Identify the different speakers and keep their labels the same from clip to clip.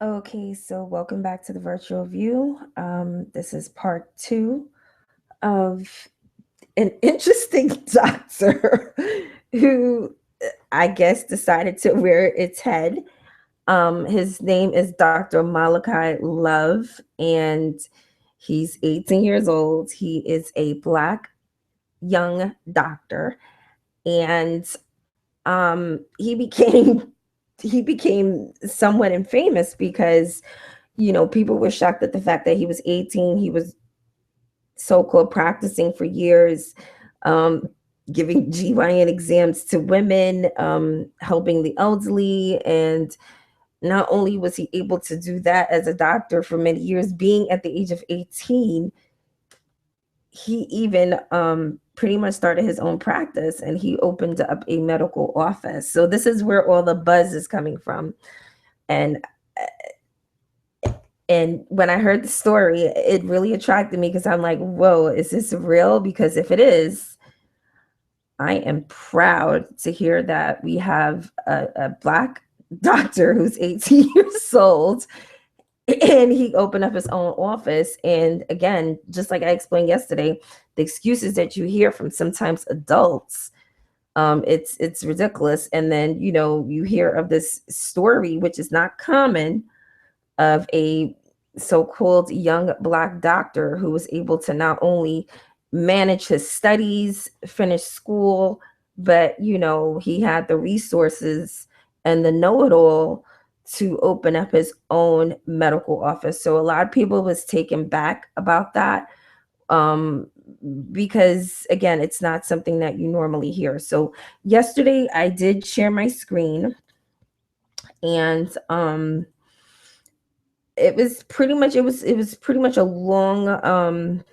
Speaker 1: Okay, so welcome back to the virtual view. This is part two of an interesting doctor who I guess decided to rear its head. His name is Dr. Malachi Love, and he's 18 years old. He is a Black young doctor, and he became he became somewhat infamous because people were shocked at the fact that he was 18. He was so-called practicing for years, um, giving GYN exams to women, helping the elderly. And not only was he able to do that as a doctor for many years, being at the age of 18, he even pretty much started his own practice and he opened up a medical office. So this is where all the buzz is coming from. And And when I heard the story, it really attracted me because I'm like, whoa, is this real? Because if it is, I am proud to hear that we have a Black doctor who's 18 years old and he opened up his own office. And again, just like I explained yesterday, the excuses that you hear from sometimes adults, it's ridiculous. And then, you hear of this story, which is not common, of a so-called young Black doctor who was able to not only manage his studies, finish school, but he had the resources and the know-it-all to open up his own medical office. So a lot of people was taken back about that, um, because again, it's not something that you normally hear. So yesterday I did share my screen, and it was pretty much a long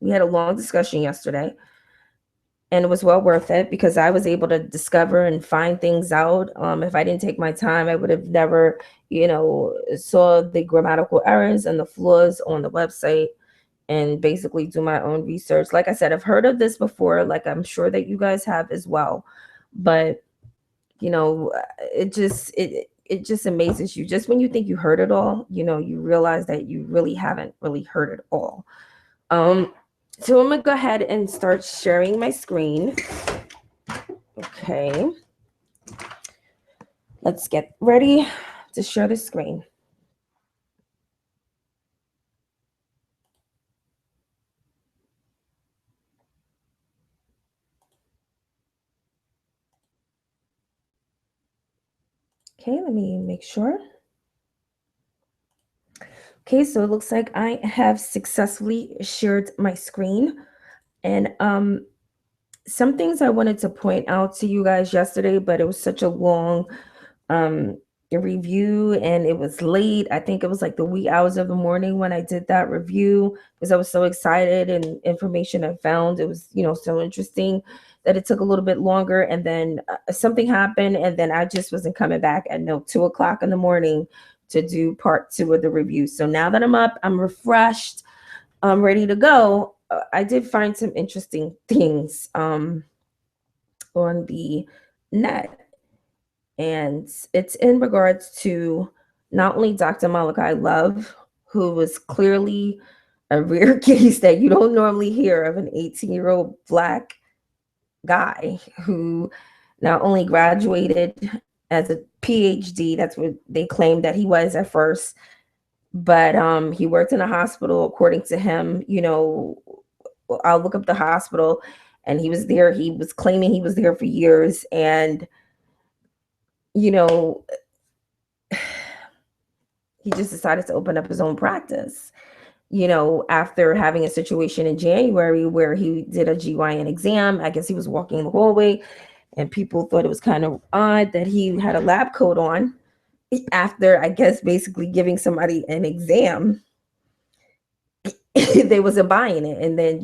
Speaker 1: we had a long discussion yesterday, and it was well worth it because I was able to discover and find things out. If I didn't take my time, I would have never saw the grammatical errors and the flaws on the website, and basically do my own research. Like I said, I've heard of this before, like I'm sure that you guys have as well, but you know it just amazes you. Just when you think you heard it all, you realize that you really haven't really heard it all. um so I'm gonna go ahead and start sharing my screen. Okay, let's get ready to share the screen. Okay, let me make sure. Okay, so it looks like I have successfully shared my screen. And some things I wanted to point out to you guys yesterday, but it was such a long um review and it was late. I think it was like the wee hours of the morning when I did that review because I was so excited, and information I found, it was so interesting that it took a little bit longer. And then something happened, and then I just wasn't coming back at 2 o'clock in the morning to do part two of the review. So now that I'm up, I'm refreshed, I'm ready to go. I did find some interesting things on the net, and it's in regards to not only Dr. Malachi Love, who was clearly a rare case that you don't normally hear of, an 18-year-old Black guy who not only graduated as a PhD, that's what they claimed that he was at first, but he worked in a hospital, according to him. I'll look up the hospital, and he was there. He was claiming he was there for years, and you know he just decided to open up his own practice. After having a situation in January where he did a GYN exam. I guess he was walking in the hallway, and people thought it was kind of odd that he had a lab coat on after, I guess, basically giving somebody an exam. They wasn't buying it. And then,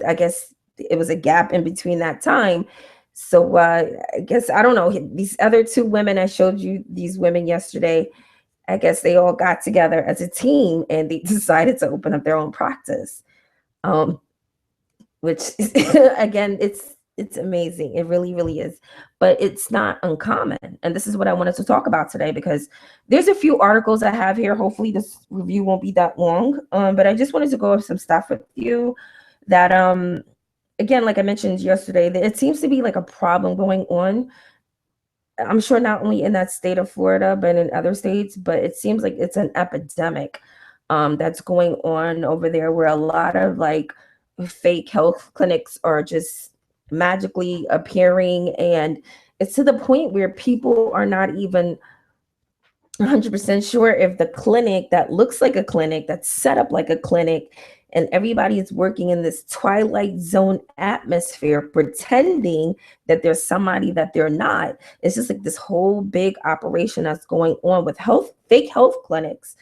Speaker 1: I guess it was a gap in between that time. So I guess, I don't know, these other two women, I showed you these women yesterday, I guess they all got together as a team and they decided to open up their own practice. Which again, It's amazing. It really, really is. But it's not uncommon. And this is what I wanted to talk about today because there's a few articles I have here. Hopefully this review won't be that long. But I just wanted to go over some stuff with you that again, like I mentioned yesterday, that it seems to be like a problem going on. I'm sure not only in that state of Florida, but in other states, but it seems like it's an epidemic that's going on over there where a lot of like fake health clinics are just magically appearing. And it's to the point where people are not even 100% sure if the clinic that looks like a clinic, that's set up like a clinic, and everybody is working in this twilight zone atmosphere, pretending that there's somebody that they're not. It's just like this whole big operation that's going on with fake health clinics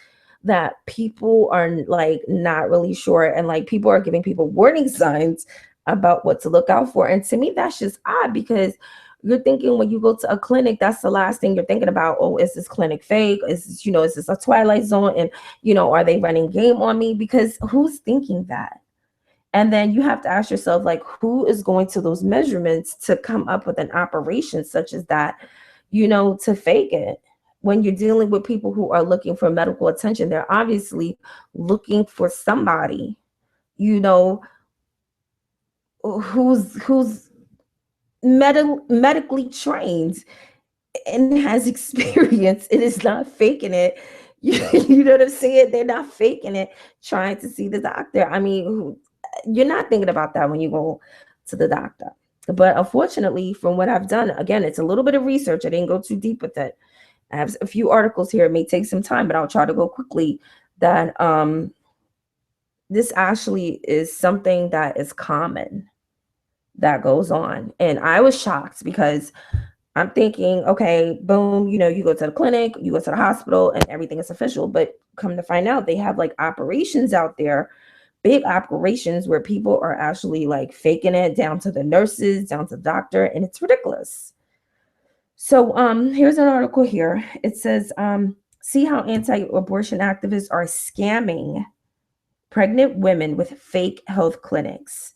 Speaker 1: that people are like not really sure. And like people are giving people warning signs about what to look out for. And to me, that's just odd because you're thinking when you go to a clinic, that's the last thing you're thinking about. Oh, is this clinic fake? Is this, is this a twilight zone? And, are they running game on me? Because who's thinking that? And then you have to ask yourself, like, who is going to those measurements to come up with an operation such as that, to fake it? When you're dealing with people who are looking for medical attention, they're obviously looking for somebody, you know, who's medically trained and has experience. It is not faking it. You know what I'm saying? They're not faking it, trying to see the doctor. I mean, you're not thinking about that when you go to the doctor. But unfortunately, from what I've done, again, it's a little bit of research. I didn't go too deep with it. I have a few articles here. It may take some time, but I'll try to go quickly. That this actually is something that is common that goes on. And I was shocked because I'm thinking, okay, boom, you go to the clinic, you go to the hospital, and everything is official. But come to find out, they have like operations out there, big operations where people are actually like faking it down to the nurses, down to the doctor, and it's ridiculous. So here's an article here. It says, see how anti-abortion activists are scamming pregnant women with fake health clinics.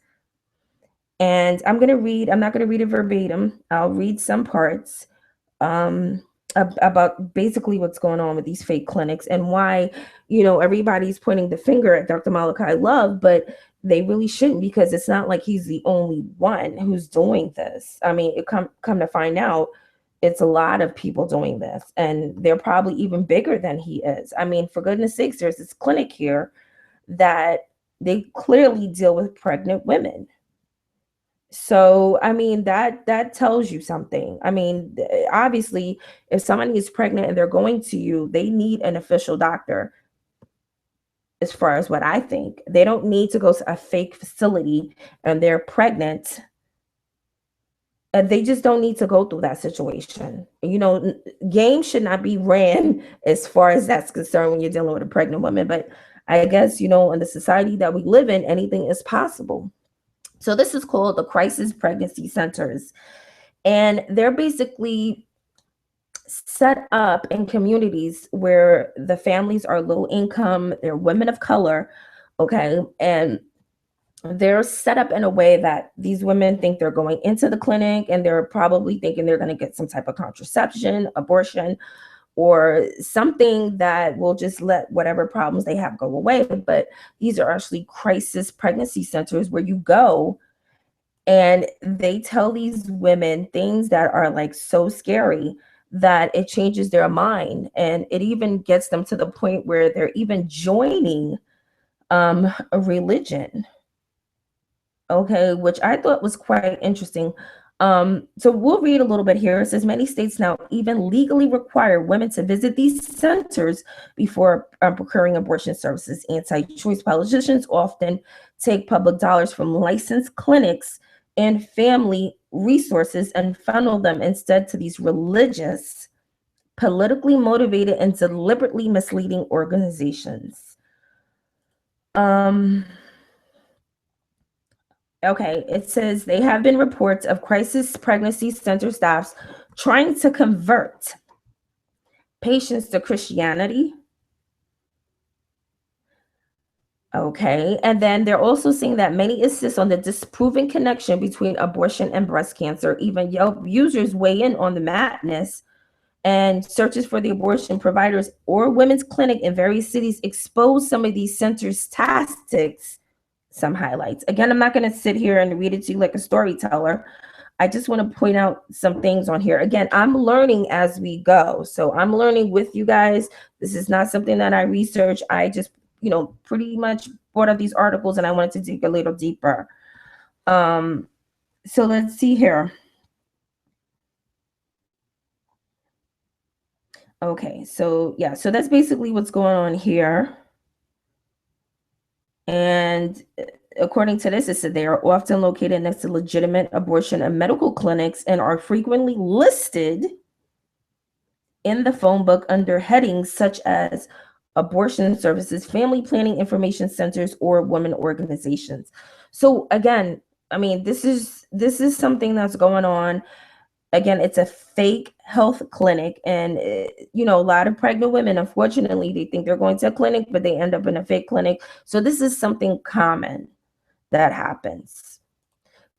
Speaker 1: And I'm not going to read it verbatim. I'll read some parts about basically what's going on with these fake clinics and why, everybody's pointing the finger at Dr. Malachi Love, but they really shouldn't, because it's not like he's the only one who's doing this. I mean, come to find out, it's a lot of people doing this, and they're probably even bigger than he is. I mean, for goodness sakes, there's this clinic here that they clearly deal with pregnant women. So, I mean, that tells you something. I mean, obviously, if somebody is pregnant and they're going to you, they need an official doctor. As far as what I think, they don't need to go to a fake facility and they're pregnant. They just don't need to go through that situation. Games should not be ran as far as that's concerned when you're dealing with a pregnant woman. But I guess, in the society that we live in, anything is possible. So this is called the Crisis Pregnancy Centers. And they're basically set up in communities where the families are low income, they're women of color, okay? And they're set up in a way that these women think they're going into the clinic and they're probably thinking they're going to get some type of contraception, abortion, or something that will just let whatever problems they have go away. But these are actually crisis pregnancy centers where you go and they tell these women things that are like so scary that it changes their mind. And it even gets them to the point where they're even joining a religion. Okay, which I thought was quite interesting. So we'll read a little bit here. It says many states now even legally require women to visit these centers before procuring abortion services. Anti-choice politicians often take public dollars from licensed clinics and family resources and funnel them instead to these religious, politically motivated, and deliberately misleading organizations. Okay, it says they have been reports of crisis pregnancy center staffs trying to convert patients to Christianity, Okay. And then they're also saying that many insist on the disproven connection between abortion and breast cancer. Even Yelp users weigh in on the madness, and searches for the abortion providers or women's clinic in various cities expose some of these centers' tactics. Some highlights. Again, I'm not going to sit here and read it to you like a storyteller. I just want to point out some things on here. Again, I'm learning as we go. So I'm learning with you guys. This is not something that I research. I just, pretty much brought up these articles and I wanted to dig a little deeper. So let's see here. Okay, so yeah, so that's basically what's going on here. And according to this, it said they are often located next to legitimate abortion and medical clinics and are frequently listed in the phone book under headings such as abortion services, family planning information centers, or women organizations. So again, I mean, this is something that's going on. Again, it's a fake health clinic, and a lot of pregnant women, unfortunately, they think they're going to a clinic, but they end up in a fake clinic. So this is something common that happens.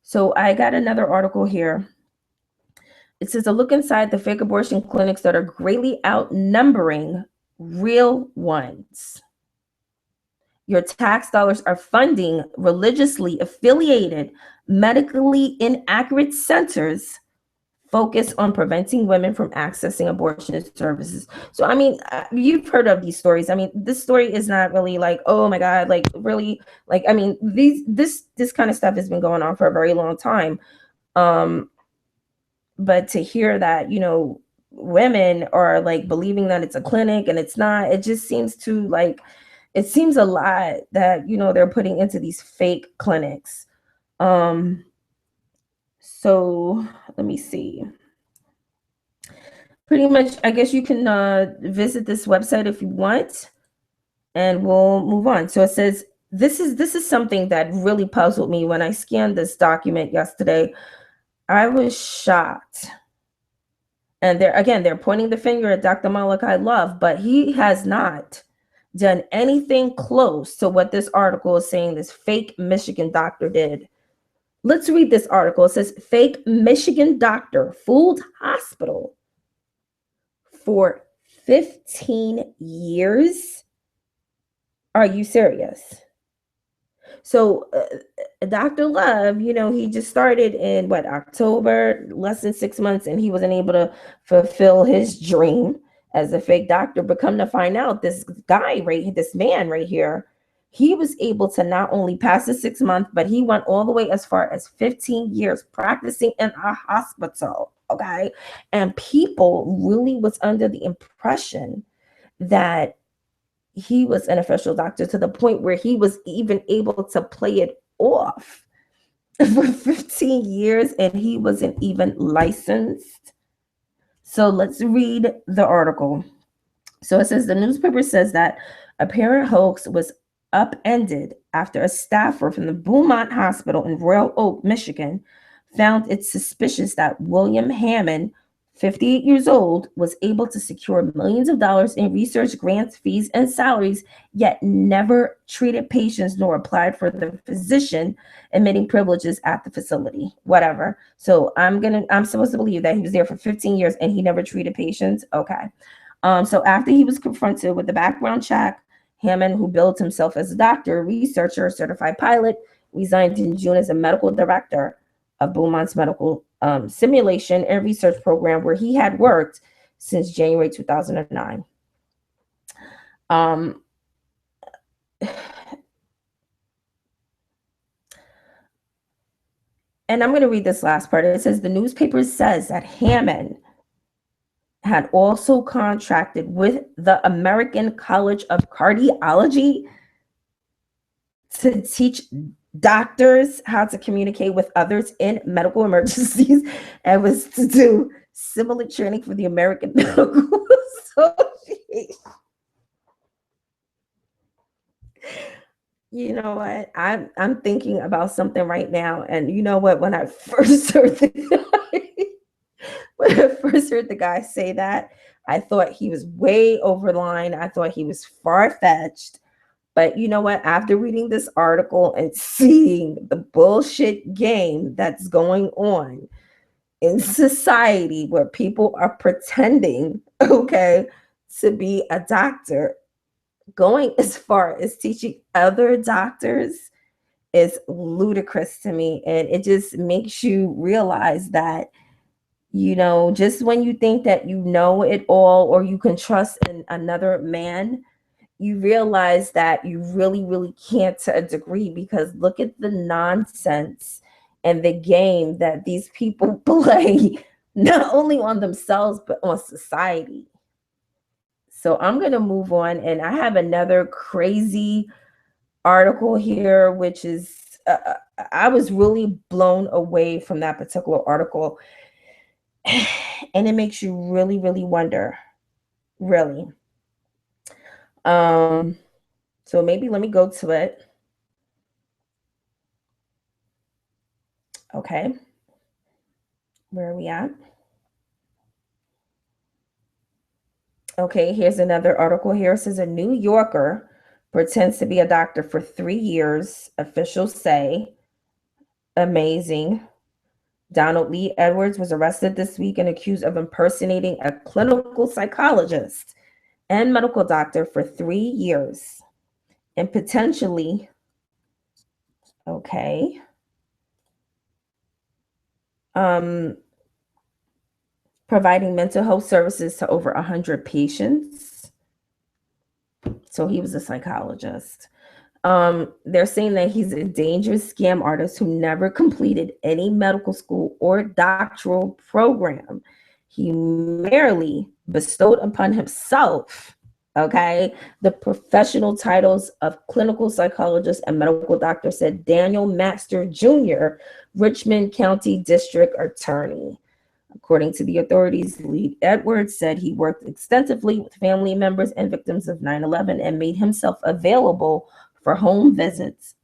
Speaker 1: So I got another article here. It says a look inside the fake abortion clinics that are greatly outnumbering real ones. Your tax dollars are funding religiously affiliated, medically inaccurate centers focus on preventing women from accessing abortion services. So, I mean, you've heard of these stories. I mean, this story is not really like, oh my God, like really, like, I mean, this kind of stuff has been going on for a very long time. But to hear that, women are like believing that it's a clinic and it's not, it just seems to like, it seems a lot that, they're putting into these fake clinics. So let me see. Pretty much, I guess you can visit this website if you want, and we'll move on. So it says this is something that really puzzled me when I scanned this document yesterday. I was shocked. And they're pointing the finger at Dr. Malachi Love, but he has not done anything close to what this article is saying this fake Michigan doctor did. Let's read this article. It says fake Michigan doctor fooled hospital for 15 years. Are you serious? So Dr. Love, he just started in October, less than 6 months, and he wasn't able to fulfill his dream as a fake doctor. But come to find out, this man right here, he was able to not only pass the 6 months, but he went all the way as far as 15 years practicing in a hospital. Okay. And people really was under the impression that he was an official doctor to the point where he was even able to play it off for 15 years and he wasn't even licensed. So let's read the article. So it says the newspaper says that apparent hoax was upended after a staffer from the Beaumont Hospital in Royal Oak, Michigan, found it suspicious that William Hammond, 58 years old, was able to secure millions of dollars in research grants, fees, and salaries, yet never treated patients nor applied for the physician admitting privileges at the facility. Whatever. So I'm supposed to believe that he was there for 15 years and he never treated patients. Okay. So after he was confronted with the background check, Hammond, who billed himself as a doctor, researcher, certified pilot, resigned in June as a medical director of Beaumont's medical simulation and research program, where he had worked since January 2009. And I'm going to read this last part. It says the newspaper says that Hammond had also contracted with the American College of Cardiology to teach doctors how to communicate with others in medical emergencies and was to do similar training for the American Medical Association. You know what? I'm thinking about something right now, and you know what? When I first heard the guy say that, I thought he was way over the line. I thought he was far-fetched. But you know what? After reading this article and seeing the bullshit game that's going on in society where people are pretending, okay, to be a doctor, going as far as teaching other doctors is ludicrous to me. And it just makes you realize that, just when you think that you know it all or you can trust in another man, you realize that you really, really can't to a degree, because look at the nonsense and the game that these people play, not only on themselves, but on society. So I'm going to move on. And I have another crazy article here, which is, I was really blown away from that particular article. And it makes you really, really wonder, really. So maybe let me go to it. Okay. Where are we at? Okay, here's another article here. It says a New Yorker pretends to be a doctor for 3 years, officials say. Amazing. Donald Lee Edwards was arrested this week and accused of impersonating a clinical psychologist and medical doctor for 3 years and potentially, okay, providing mental health services to over 100 patients. So he was a psychologist. They're saying that he's a dangerous scam artist who never completed any medical school or doctoral program. He merely bestowed upon himself, okay, the professional titles of clinical psychologist and medical doctor, said Daniel Maxter Jr., Richmond County District Attorney. According to the authorities, Lee Edwards said he worked extensively with family members and victims of 9/11 and made himself available for home visits.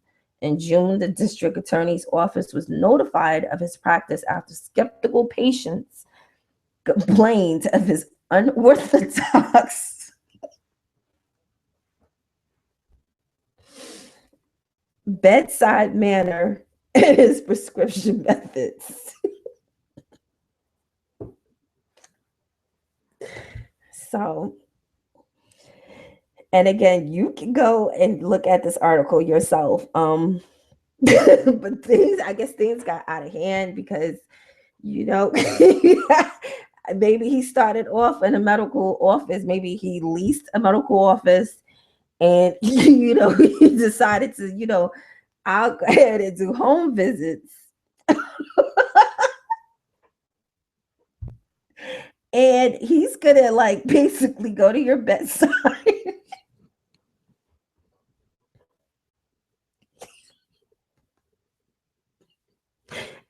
Speaker 1: In June, the district attorney's office was notified of his practice after skeptical patients complained of his unorthodox bedside manner and his prescription methods. So, and again, you can go and look at this article yourself. But I guess things got out of hand because, maybe he started off in a medical office. Maybe he leased a medical office and, he decided to, I'll go ahead and do home visits. And he's gonna basically go to your bedside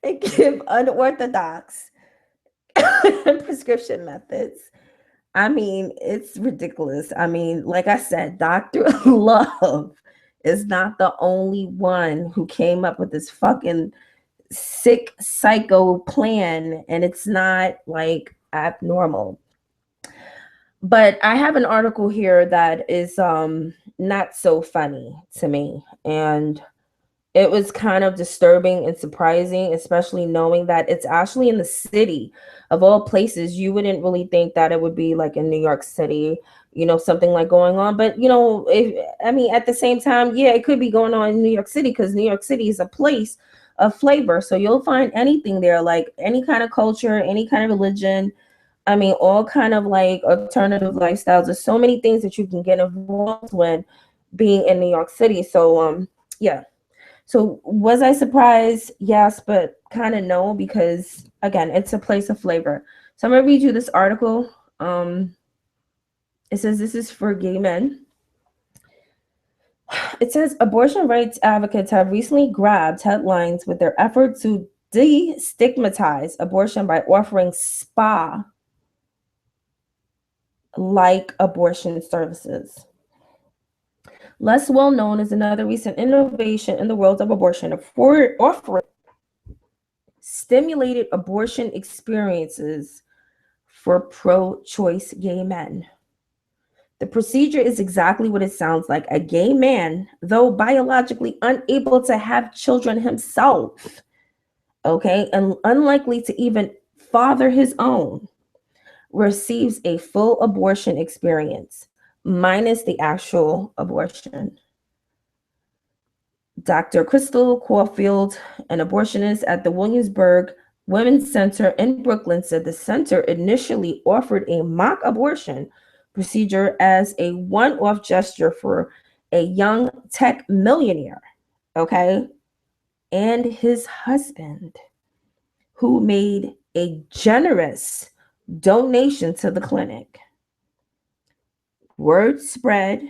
Speaker 1: and give unorthodox prescription methods. I mean, it's ridiculous. I mean, like I said, Dr. Love is not the only one who came up with this fucking sick psycho plan, and it's not abnormal. But I have an article here that is not so funny to me, and it was kind of disturbing and surprising, especially knowing that it's actually in the city of all places. You wouldn't really think that it would be like in New York City, something like going on. But, at the same time, yeah, it could be going on in New York City because New York City is a place of flavor. So you'll find anything there, like any kind of culture, any kind of religion. I mean, all kind of alternative lifestyles. There's so many things that you can get involved when being in New York City. So, yeah. So was I surprised? Yes, but kind of no, because again, it's a place of flavor. So I'm gonna read you this article. It says this is for gay men. It says abortion rights advocates have recently grabbed headlines with their effort to destigmatize abortion by offering spa like abortion services. Less well known is another recent innovation in the world of abortion, offering stimulated abortion experiences for pro-choice gay men. The procedure is exactly what it sounds like. A gay man, though biologically unable to have children himself, okay, and unlikely to even father his own, receives a full abortion experience, minus the actual abortion. Dr. Crystal Caulfield, an abortionist at the Williamsburg Women's Center in Brooklyn, said the center initially offered a mock abortion procedure as a one off gesture for a young tech millionaire, okay, and his husband, who made a generous donation to the clinic. Word spread,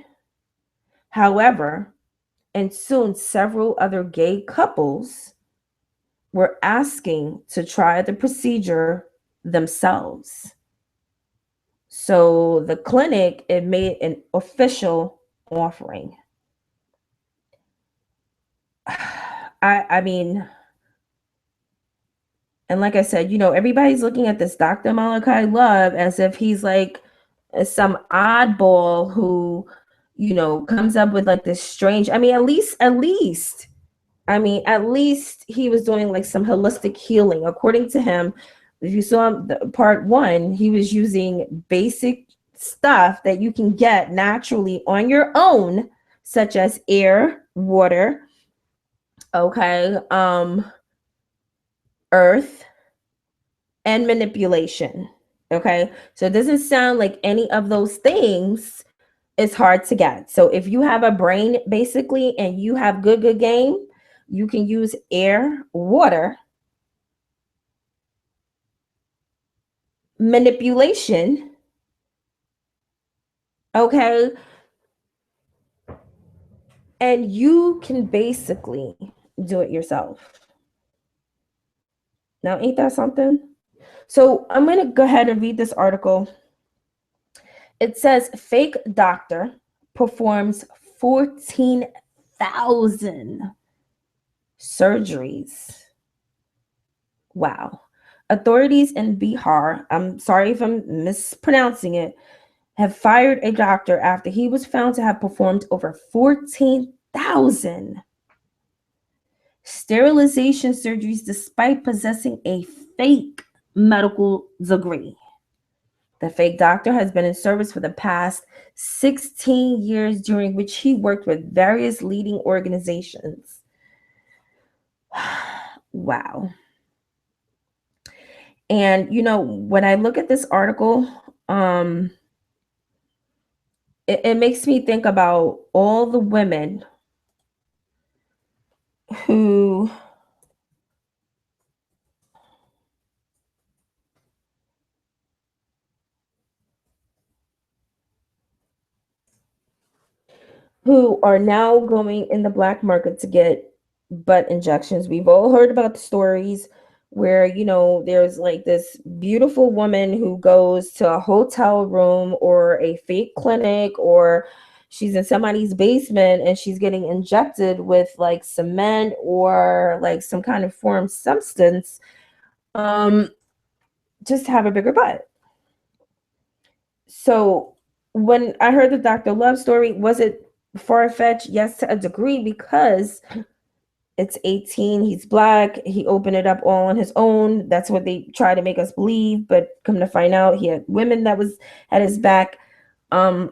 Speaker 1: however, and soon several other gay couples were asking to try the procedure themselves. So the clinic, it made an official offering. I mean, and like I said, everybody's looking at this Dr. Malachi Love as if he's like some oddball who, comes up with like this strange, at least he was doing like some holistic healing. According to him, if you saw part one, he was using basic stuff that you can get naturally on your own, such as air, water, okay, earth, and manipulation. Okay, so it doesn't sound like any of those things is hard to get. So if you have a brain basically and you have good game, you can use air, water, manipulation, okay, and you can basically do it yourself. Now, ain't that something? So I'm going to go ahead and read this article. It says fake doctor performs 14,000 surgeries. Wow. Authorities in Bihar, I'm sorry if I'm mispronouncing it, have fired a doctor after he was found to have performed over 14,000 sterilization surgeries despite possessing a fake medical degree. The fake doctor has been in service for the past 16 years, during which he worked with various leading organizations. Wow. And, when I look at this article, it makes me think about all the women who are now going in the black market to get butt injections. We've all heard about the stories where, there's like this beautiful woman who goes to a hotel room or a fake clinic, or she's in somebody's basement and she's getting injected with like cement or like some kind of foreign substance, just to have a bigger butt. So when I heard the Dr. Love story, was it far-fetched? Yes, to a degree, because it's 18, he's black, he opened it up all on his own. That's what they try to make us believe, but come to find out, he had women that was at his back, and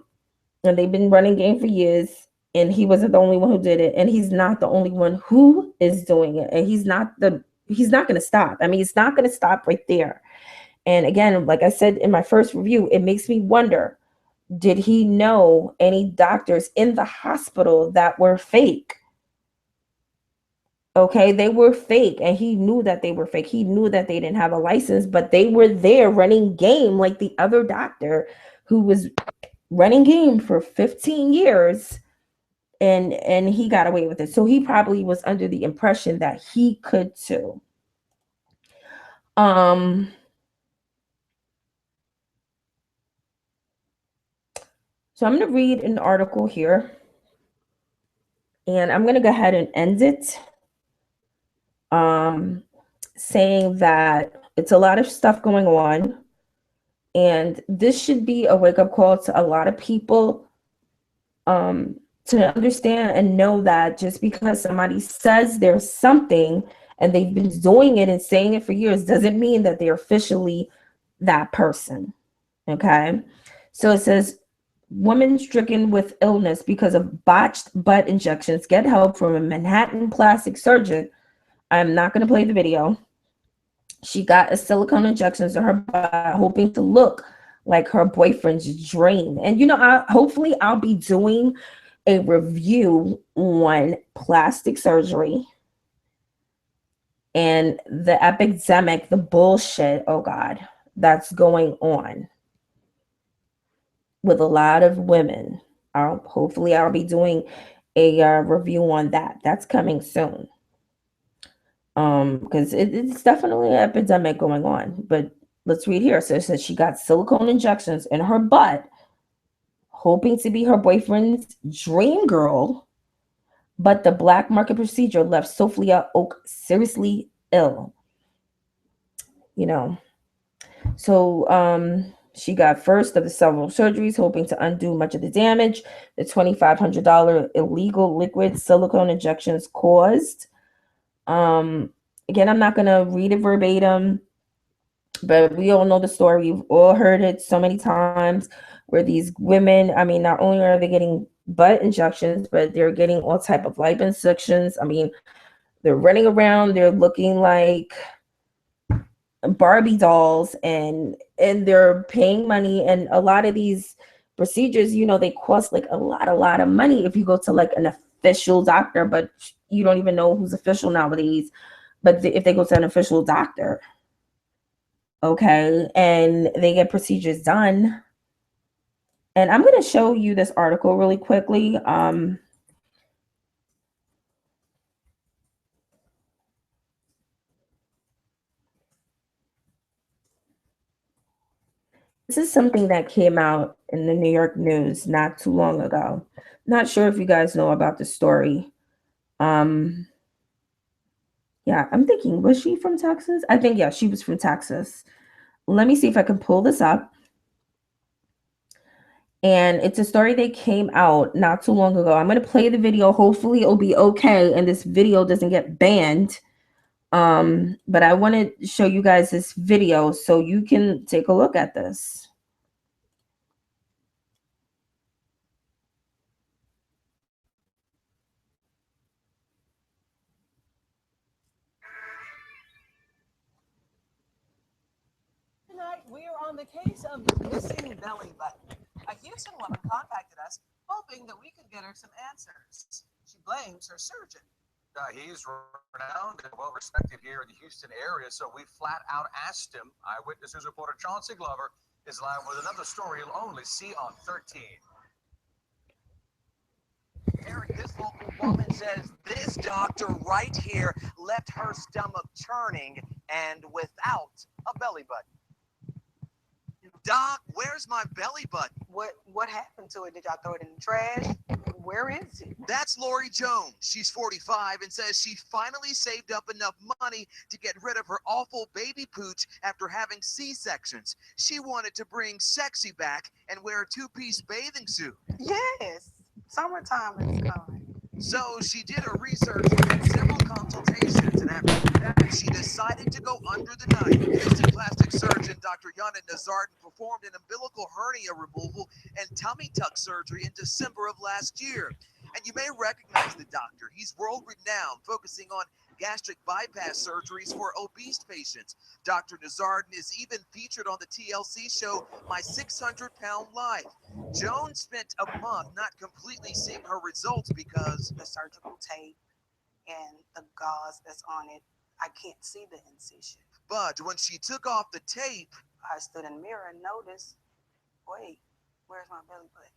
Speaker 1: they've been running game for years, and he wasn't the only one who did it, and he's not the only one who is doing it, and he's not going to stop. It's not going to stop right there. And again, like I said in my first review, it makes me wonder, did he know any doctors in the hospital that were fake? Okay, they were fake, and he knew that they were fake. He knew that they didn't have a license, but they were there running game like the other doctor who was running game for 15 years, and he got away with it. So he probably was under the impression that he could too. So I'm going to read an article here, and I'm going to go ahead and end it, saying that it's a lot of stuff going on. And this should be a wake-up call to a lot of people, to understand and know that just because somebody says there's something and they've been doing it and saying it for years doesn't mean that they're officially that person. Okay. So it says, women stricken with illness because of botched butt injections get help from a Manhattan plastic surgeon. I'm not going to play the video. She got a silicone injections in her butt, hoping to look like her boyfriend's dream. And hopefully I'll be doing a review on plastic surgery and the epidemic, the bullshit, oh God, that's going on with a lot of women. Hopefully I'll be doing a review on that. That's coming soon. Because it's definitely an epidemic going on. But let's read here. So it says she got silicone injections in her butt, hoping to be her boyfriend's dream girl, but the black market procedure left Sophia Oak seriously ill. So she got first of the several surgeries, hoping to undo much of the damage the $2,500 illegal liquid silicone injections caused. Again, I'm not gonna read it verbatim, but we all know the story. We've all heard it so many times where these women, I mean, not only are they getting butt injections, but they're getting all type of liposuctions. I mean, they're running around, they're looking like Barbie dolls, and they're paying money. And a lot of these procedures, they cost like a lot of money if you go to like an official doctor, but you don't even know who's official nowadays. But if they go to an official doctor, okay, and they get procedures done. And I'm going to show you this article really quickly. This is something that came out in the New York news not too long ago. Not sure if you guys know about the story. Yeah, I'm thinking, was she from Texas? I think, yeah, she was from Texas. Let me see if I can pull this up. And it's a story that came out not too long ago. I'm going to play the video. Hopefully it'll be okay and this video doesn't get banned. But I want to show you guys this video so you can take a look at this.
Speaker 2: Tonight, we are on the case of the missing belly button. A Houston woman contacted us, hoping that we could get her some answers. She blames her surgeon.
Speaker 3: He's renowned and well respected here in the Houston area, so we flat out asked him. Eyewitness News reporter Chauncey Glover is live with another story you'll only see on 13.
Speaker 2: Eric, this local woman says this doctor right here left her stomach churning and without a belly button. Doc, where's my belly button?
Speaker 4: What happened to it? Did y'all throw it in the trash? Where is it?
Speaker 2: That's Lori Jones. She's 45 and says she finally saved up enough money to get rid of her awful baby pooch after having C-sections. She wanted to bring sexy back and wear a two-piece bathing suit.
Speaker 4: Yes. Summertime is coming.
Speaker 2: So she did her research and several consultations, and after that, she decided to go under the knife. Houston plastic surgeon Dr. Yana Nazardin performed an umbilical hernia removal and tummy tuck surgery in December of last year. And you may recognize the doctor. He's world-renowned, focusing on gastric bypass surgeries for obese patients. Dr. Nazardin is even featured on the TLC show My 600-Pound Life. Jones spent a month not completely seeing her results because
Speaker 4: the surgical tape and the gauze that's on it, I can't see the incision.
Speaker 2: But when she took off the tape,
Speaker 4: I stood in the mirror and noticed, wait, where's my belly button?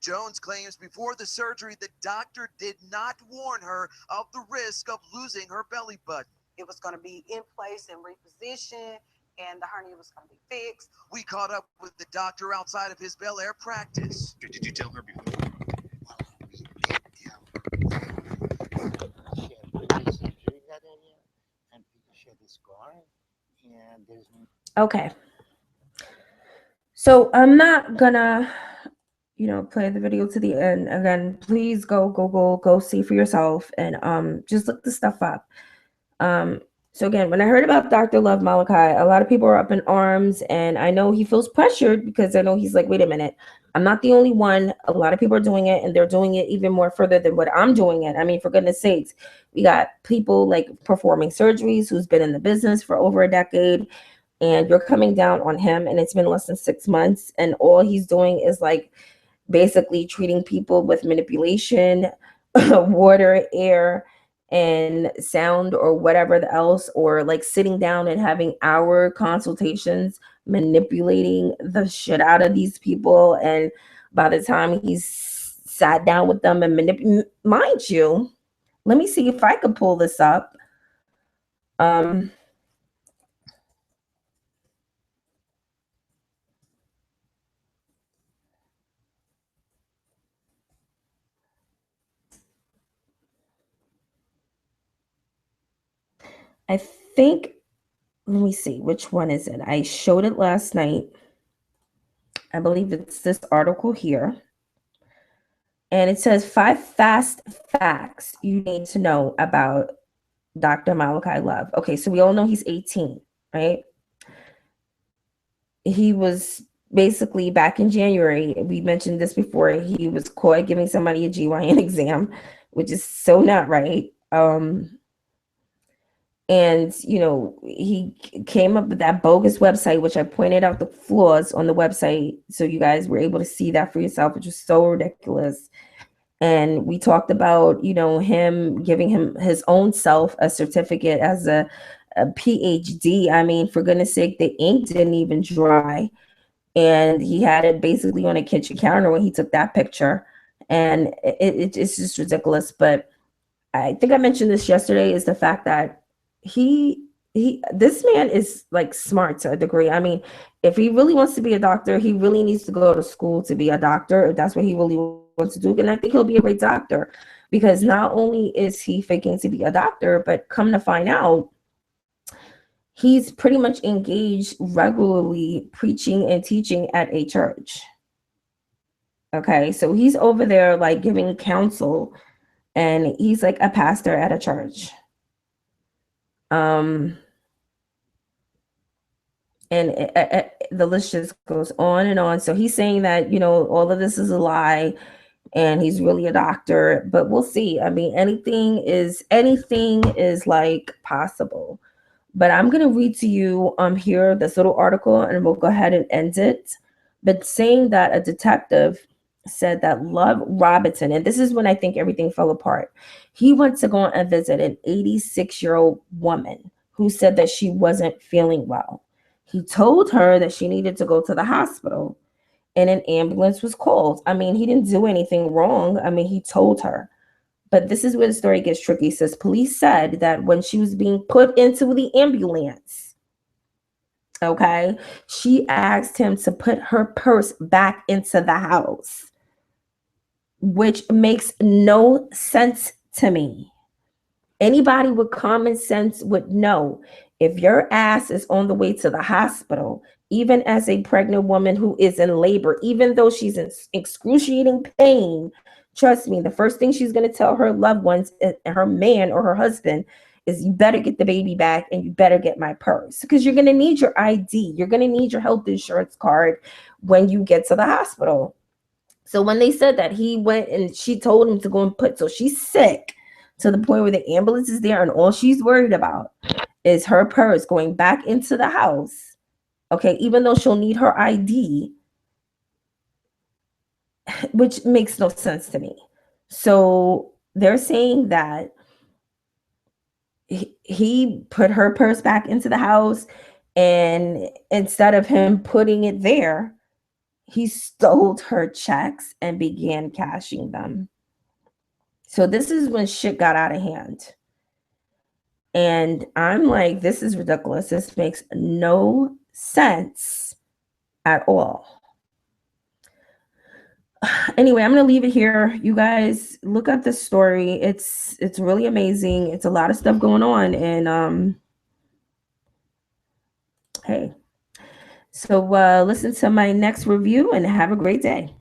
Speaker 2: Jones claims before the surgery the doctor did not warn her of the risk of losing her belly button.
Speaker 4: It was going to be in place and repositioned, and the hernia was going to be fixed.
Speaker 2: We caught up with the doctor outside of his Bel Air practice.
Speaker 5: Did you tell her before?
Speaker 6: Well, we did tell her. She had put surgery that area, and because she had the scar, and there's
Speaker 1: Okay. So I'm not gonna, play the video to the end. Again, please go see for yourself and just look the stuff up. Um, so again, when I heard about Dr. Love Malachi, a lot of people are up in arms, and I know he feels pressured because I know he's like, wait a minute, I'm not the only one. A lot of people are doing it, and they're doing it even more further than what I'm doing it. I mean, for goodness sakes, we got people like performing surgeries who's been in the business for over a decade, and you're coming down on him, and it's been less than 6 months, and all he's doing is like basically treating people with manipulation, water, air, and sound, or whatever else, or like sitting down and having hour consultations, manipulating the shit out of these people. And by the time he's sat down with them and mind you, let me see if I could pull this up. Um, I think, let me see, which one is it? I showed it last night. I believe it's this article here. And it says 5 fast facts you need to know about Dr. Malachi Love. Okay, so we all know he's 18, right? He was basically back in January. We mentioned this before. He was caught giving somebody a GYN exam, which is so not right. And he came up with that bogus website, which I pointed out the flaws on the website, so you guys were able to see that for yourself, which was so ridiculous. And we talked about him giving him his own self a certificate as a PhD. I mean, for goodness sake, the ink didn't even dry, and he had it basically on a kitchen counter when he took that picture. And it's just ridiculous. But I think I mentioned this yesterday, is the fact that he this man is like smart to a degree. I mean, if he really wants to be a doctor, he really needs to go to school to be a doctor, if that's what he really wants to do. And I think he'll be a great doctor, because not only is he faking to be a doctor, but come to find out, he's pretty much engaged regularly preaching and teaching at a church. Okay, so he's over there like giving counsel, and he's like a pastor at a church. Um, and the list just goes on and on. So he's saying that all of this is a lie, and he's really a doctor. But we'll see. I mean, anything is like possible. But I'm gonna read to you here this little article, and we'll go ahead and end it. But saying that a detective said that Love Robinson, and this is when I think everything fell apart. He went to go and visit an 86-year-old woman who said that she wasn't feeling well. He told her that she needed to go to the hospital, and an ambulance was called. I mean, he didn't do anything wrong. I mean, he told her. But this is where the story gets tricky. It says police said that when she was being put into the ambulance, okay, she asked him to put her purse back into the house, which makes no sense to me. Anybody with common sense would know, if your ass is on the way to the hospital, even as a pregnant woman who is in labor, even though she's in excruciating pain, trust me, the first thing she's going to tell her loved ones, her man or her husband, is you better get the baby back, and you better get my purse, because you're going to need your ID. You're going to need your health insurance card when you get to the hospital. So when they said that he went and she told him to go and so she's sick to the point where the ambulance is there, and all she's worried about is her purse going back into the house. Okay, even though she'll need her ID, which makes no sense to me. So they're saying that he put her purse back into the house, and instead of him putting it there, he stole her checks and began cashing them. So this is when shit got out of hand. And I'm like, this is ridiculous. This makes no sense at all. Anyway, I'm going to leave it here. You guys look up this story. It's really amazing. It's a lot of stuff going on. And hey, So listen to my next review and have a great day.